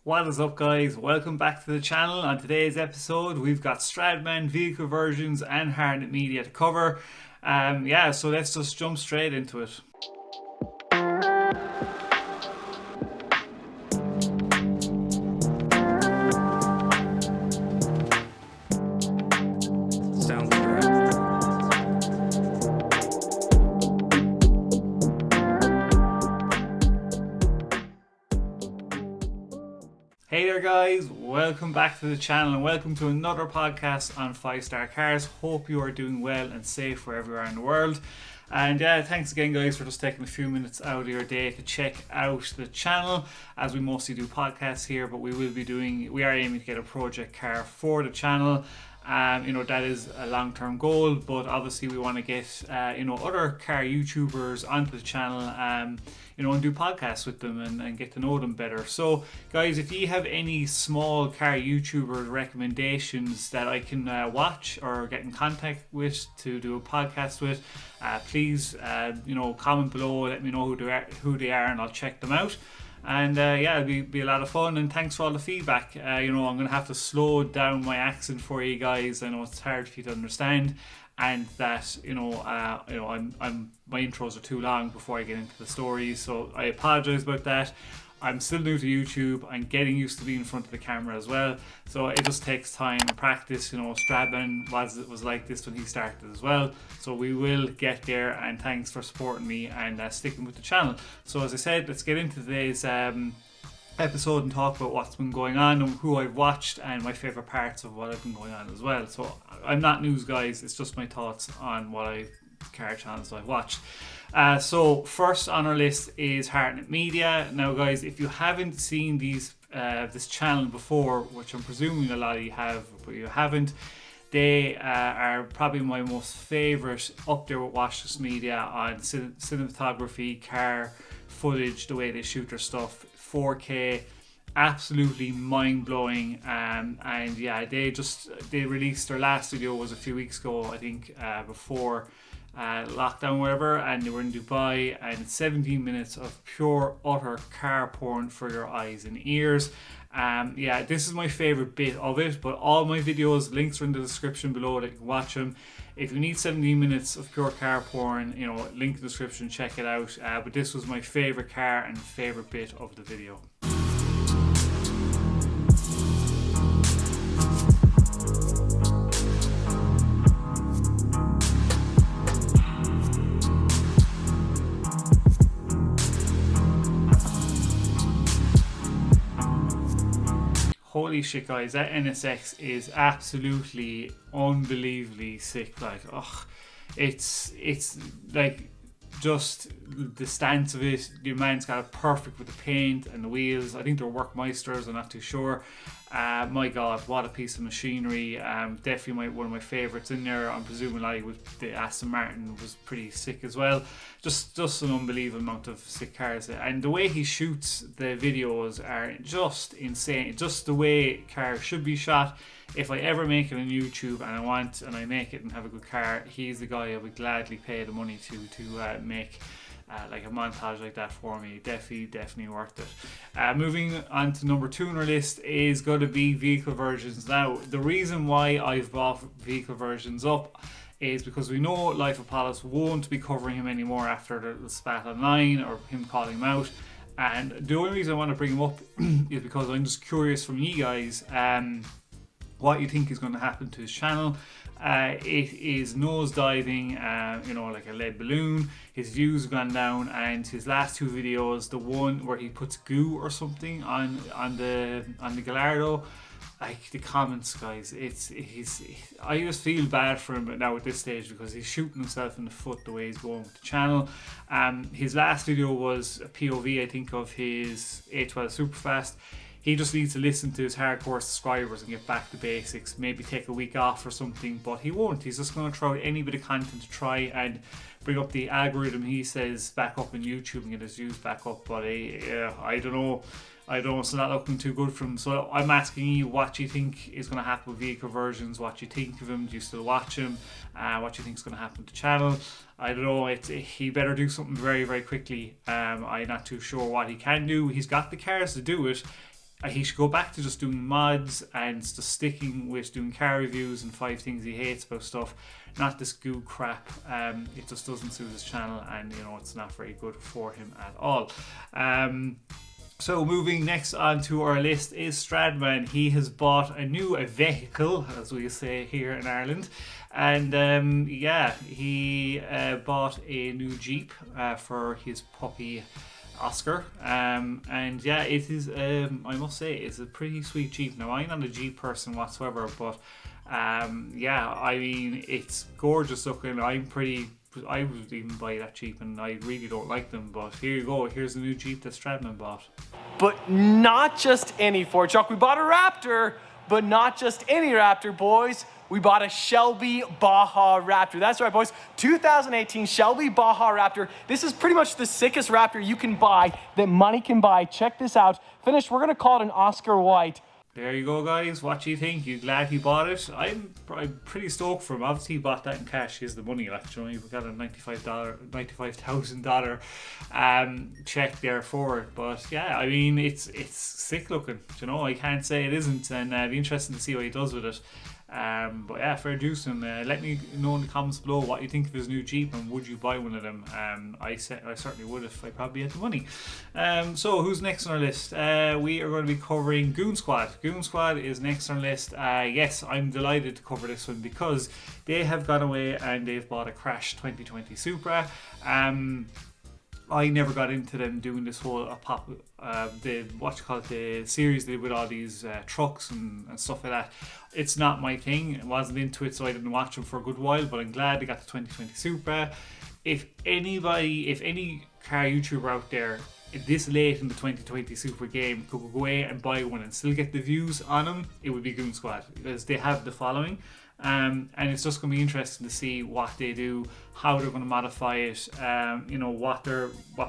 What is up, guys? Welcome back to the channel. On today's episode we've got Stradman, vehicle versions and hartnett media to cover. So let's just jump straight into it. Sounds correct. Hey there, guys, welcome back to the channel and welcome to another podcast on 5-star cars. Hope you are doing well and safe wherever you are in the world. And thanks again, guys, for just taking a few minutes out of your day to check out the channel, as we mostly do podcasts here, but we are aiming to get a project car for the channel. That is a long-term goal, but obviously we want to get other car YouTubers onto the channel, and do podcasts with them and get to know them better. So guys, if you have any small car YouTuber recommendations that I can watch or get in contact with to do a podcast with, please comment below, let me know who they are, and I'll check them out. And it'll be a lot of fun, and thanks for all the feedback. I'm going to have to slow down my accent for you guys. I know it's hard for you to understand, and that my intros are too long before I get into the stories, so I apologize about that. I'm still new to YouTube. I'm getting used to being in front of the camera as well, so it just takes time and practice. Stradman was like this when he started as well, so we will get there, and thanks for supporting me and sticking with the channel. So as I said, let's get into today's episode and talk about what's been going on and who I've watched and my favourite parts of what I've been going on as well. So I'm not news, guys, it's just my thoughts on car channels I've watched. So first on our list is hartnett media. Now guys, if you haven't seen this channel before, which I'm presuming a lot of you have, but you haven't, they are probably my most favourite, up there with watch this media on cinematography, car footage, the way they shoot their stuff, 4K, absolutely mind-blowing. They released their last video was a few weeks ago, I think, before lockdown, whatever, and they were in Dubai, and 17 minutes of pure utter car porn for your eyes and ears. This is my favorite bit of it, but all my videos, links are in the description below that you can watch them. If you need 17 minutes of pure car porn, link in the description, check it out. But this was my favorite car and favorite bit of the video. Holy shit, guys, that NSX is absolutely unbelievably sick. It's like just the stance of it. The man's got it perfect with the paint and the wheels. I think they're Workmeisters, I'm not too sure. My god, what a piece of machinery. Definitely one of my favourites in there. I'm presuming with the Aston Martin was pretty sick as well. Just an unbelievable amount of sick cars, and the way he shoots the videos are just insane. Just the way cars should be shot. If I ever make it on YouTube and I make it and have a good car, he's the guy I would gladly pay the money to make like a montage like that for me. Definitely worth it. Moving on to number 2 on our list is going to be vehicle versions. Now, the reason why I've brought vehicle versions up is because we know Life of Polish won't be covering him anymore after the spat online or him calling him out. And the only reason I want to bring him up is because I'm just curious from you guys what you think is going to happen to his channel. It is nosediving, like a lead balloon. His views have gone down, and his last 2 videos, the one where he puts goo or something on the Gallardo, like the comments, guys, I just feel bad for him now at this stage, because he's shooting himself in the foot the way he's going with the channel. His last video was a POV, I think, of his A12 Superfast. He just needs to listen to his hardcore subscribers and get back to basics, maybe take a week off or something, but he won't. He's just going to throw any bit of content to try and bring up the algorithm, he says, back up on YouTube and get his views back up. But I don't know. It's not looking too good for him. So I'm asking you what you think is going to happen with vehicle versions, what you think of him, do you still watch him, what you think is going to happen to the channel. I don't know, he better do something very, very quickly. I'm not too sure what he can do. He's got the cars to do it. he should go back to just doing mods and just sticking with doing car reviews and 5 things he hates about stuff, not this goo crap. It just doesn't suit his channel, and you know, it's not very good for him at all. So moving next on to our list is Stradman. He has bought a vehicle, as we say here in Ireland, and yeah, he bought a new Jeep for his puppy Oscar, and yeah, it is I must say it's a pretty sweet Jeep. Now, I'm not a Jeep person whatsoever, but yeah, I mean, it's gorgeous looking. I would even buy that Jeep, and I really don't like them, but here you go, here's the new Jeep that Stradman bought. But not just any Ford truck. We bought a Raptor, but not just any Raptor, boys. We bought a Shelby Baja Raptor. That's right, boys. 2018 Shelby Baja Raptor. This is pretty much the sickest Raptor you can buy, that money can buy. Check this out. Finished, we're gonna call it an Oscar White. There you go, guys. What do you think? You glad he bought it? I'm pretty stoked for him. Obviously, he bought that in cash. He has the money, like, you know, he got a $95,000 check there for it. But yeah, I mean, it's sick looking. You know, I can't say it isn't, and it'd be interesting to see what he does with it. But yeah, fair dues, and let me know in the comments below what you think of his new Jeep, and would you buy one of them. I certainly would if I probably had the money. So who's next on our list? We are going to be covering Goon Squad. Goon Squad is next on our list. Yes, I'm delighted to cover this one because they have gone away and they've bought a Crash 2020 Supra. I never got into them doing this whole the series they did with all these trucks and stuff like that. It's not my thing. I wasn't into it, so I didn't watch them for a good while, but I'm glad they got the 2020 Supra. If any car YouTuber out there this late in the 2020 Supra game could go away and buy one and still get the views on them, it would be Goon Squad, because they have the following. And it's just going to be interesting to see what they do, how they're going to modify it, you know, what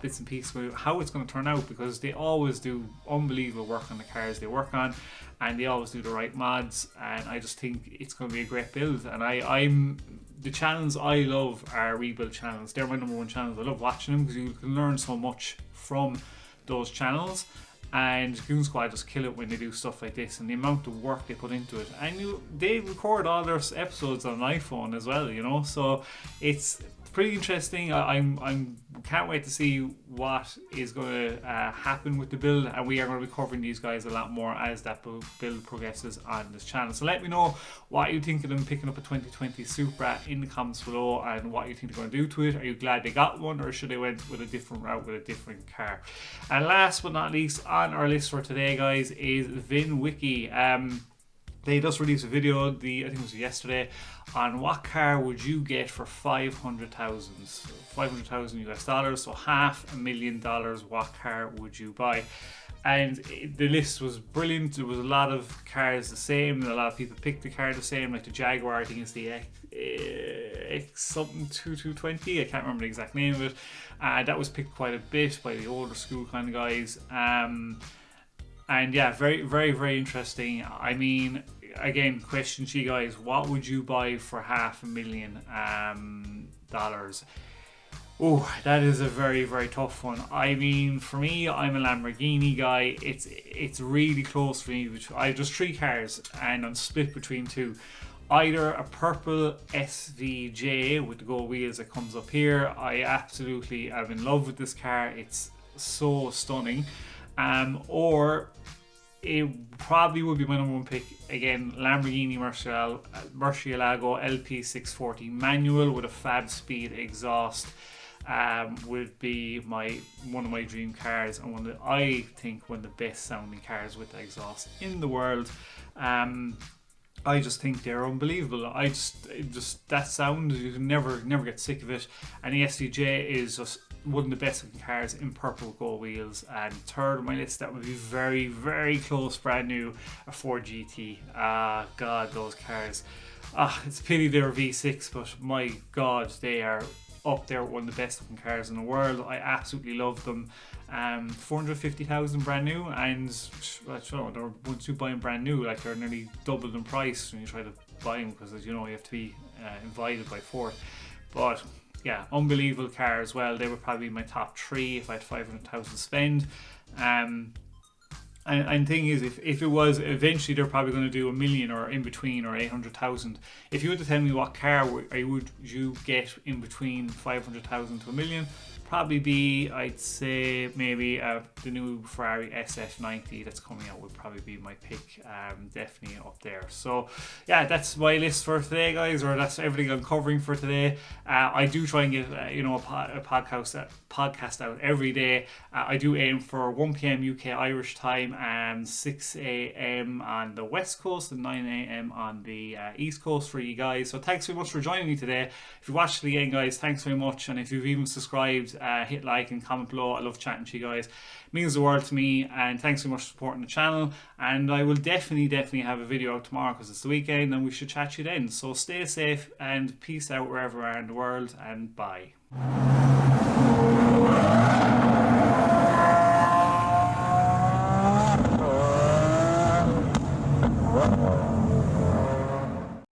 bits and pieces, how it's going to turn out, because they always do unbelievable work on the cars they work on, and they always do the right mods, and I just think it's going to be a great build. And the channels I love are rebuild channels. They're my #1 channels. I love watching them because you can learn so much from those channels. And Goon Squad just kill it when they do stuff like this, and the amount of work they put into it. And they record all their episodes on an iPhone as well, you know. So it's pretty interesting. I can't wait to see what is going to happen with the build, and we are going to be covering these guys a lot more as that build progresses on this channel. So let me know what you think of them picking up a 2020 Supra in the comments below, and what you think they're going to do to it. Are you glad they got one, or should they went with a different route with a different car? And last but not least on our list for today, guys, is vinwiki. They just released a video, I think it was yesterday, on what car would you get for $500,000 US dollars, so $500,000. What car would you buy? And the list was brilliant. There was a lot of cars the same, and a lot of people picked the car the same, like the Jaguar, I think it's the X something 2220, I can't remember the exact name of it. That was picked quite a bit by the older school kind of guys. And yeah, very, very, very interesting. I mean, again, question to you guys, what would you buy for $500,000? Oh, that is a very, very tough one. I mean, for me, I'm a Lamborghini guy. It's really close for me. I have just 3 cars, and I'm split between 2. Either a purple SVJ with the gold wheels that comes up here. I absolutely am in love with this car. It's so stunning. Or it probably would be my #1 pick, again, Lamborghini Murcielago LP640 manual with a fab speed exhaust. Would be one of my dream cars, and I think one of the best sounding cars with the exhaust in the world. I just think they're unbelievable. Just that sound, you can never get sick of it. And the SVJ is just one of the best looking cars in purple gold wheels. And third on my list, that would be very, very close, brand new, a Ford GT. God, those cars. It's a pity they're V6, but my God, they are up there with one of the best looking cars in the world. I absolutely love them. 450,000 brand new, and once you buy them brand new, like, they're nearly doubled in price when you try to buy them, because, as you know, you have to be invited by Ford. But yeah, unbelievable car as well. They would probably be my top 3 if I had 500,000 to spend. And thing is, if it was eventually they're probably going to do 1 million or in between or 800,000. If you were to tell me what car would you get in between 500,000 to 1 million, probably be, I'd say, maybe the new Ferrari SF90 that's coming out would probably be my pick. Definitely up there. So yeah, that's my list for today, guys, or that's everything I'm covering for today. I do try and get a podcast out every day. I do aim for 1 p.m. UK Irish time and 6 a.m. on the West Coast and 9 a.m. on the East Coast for you guys. So thanks very much for joining me today. If you watched it again, guys, thanks very much. And if you've even subscribed, hit like and comment below. I love chatting to you guys. It means the world to me, and thanks so much for supporting the channel. And I will definitely have a video out tomorrow because it's the weekend and we should chat to you then. So stay safe and peace out wherever you are in the world, and bye. Wow.